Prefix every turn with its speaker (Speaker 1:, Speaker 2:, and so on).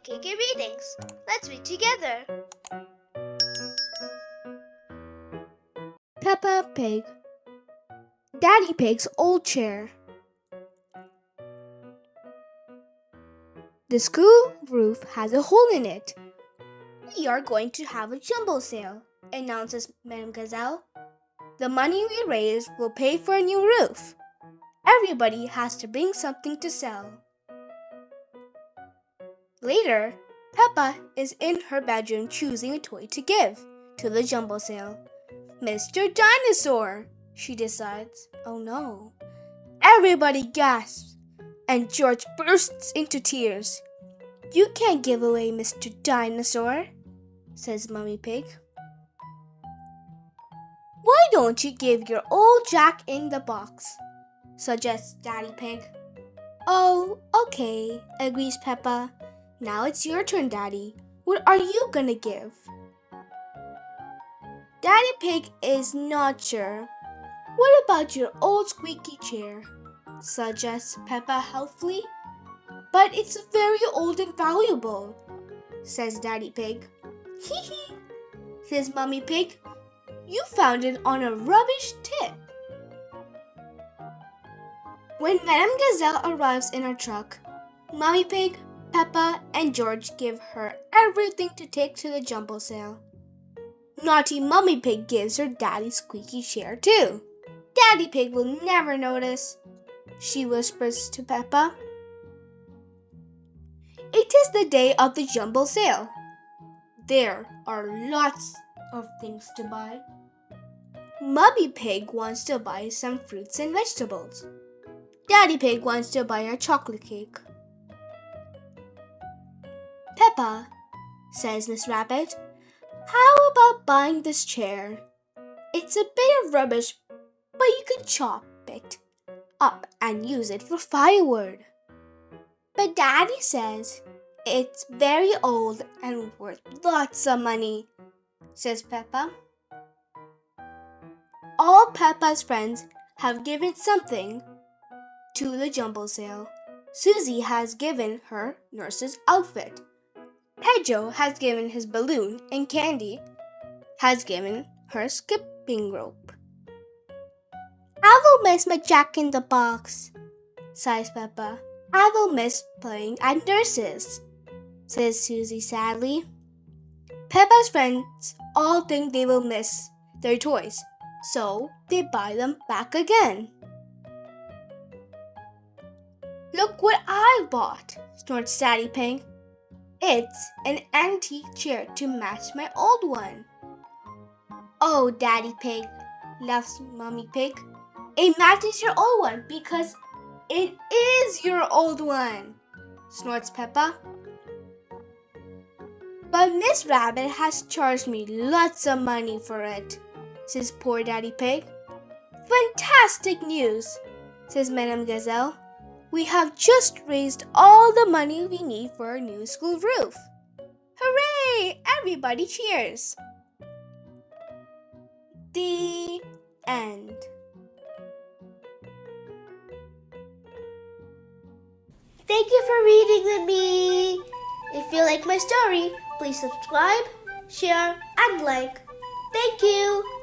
Speaker 1: KK Readings. Let's read together.
Speaker 2: Peppa Pig. Daddy Pig's old chair. The school roof has a hole in it. We are going to have a jumble sale, announces Madame Gazelle. The money we raise will pay for a new roof. Everybody has to bring something to sell. Later, Peppa is in her bedroom choosing a toy to give to the jumble sale. Mr. Dinosaur, she decides. Oh no. Everybody gasps, and George bursts into tears. You can't give away Mr. Dinosaur, says Mummy Pig. Why don't you give your old Jack in the Box, suggests Daddy Pig. Oh, okay, agrees Peppa. Now it's your turn, Daddy. What are you gonna give? Daddy Pig is not sure. What about your old squeaky chair? Suggests Peppa helpfully. But it's very old and valuable, says Daddy Pig. Hee hee, says Mummy Pig. You found it on a rubbish tip. When Madame Gazelle arrives in her truck, Mummy Pig, Peppa, and George give her everything to take to the jumble sale. Naughty Mummy Pig gives her Daddy's squeaky chair too. Daddy Pig will never notice, she whispers to Peppa. It is the day of the jumble sale. There are lots of things to buy. Mummy Pig wants to buy some fruits and vegetables. Daddy Pig wants to buy a chocolate cake. Peppa, says Miss Rabbit, how about buying this chair? It's a bit of rubbish, but you can chop it up and use it for firewood. But Daddy says it's very old and worth lots of money, says Peppa. All Peppa's friends have given something to the jumble sale. Susie has given her nurse's outfit. Pedro has given his balloon, and Candy has given her skipping rope. I will miss my Jack in the Box, sighs Peppa. I will miss playing at nurse's, says Susie sadly. Peppa's friends all think they will miss their toys, so they buy them back again. Look what I bought, snorts Daddy Pig. It's an antique chair to match my old one. Oh, Daddy Pig, laughs Mummy Pig. It matches your old one because it is your old one, snorts Peppa. But Miss Rabbit has charged me lots of money for it, says poor Daddy Pig. Fantastic news, says Madame Gazelle. We have just raised all the money we need for our new school roof. Hooray! Everybody cheers. The end.
Speaker 1: Thank you for reading with me. If you like my story, please subscribe, share, and like. Thank you.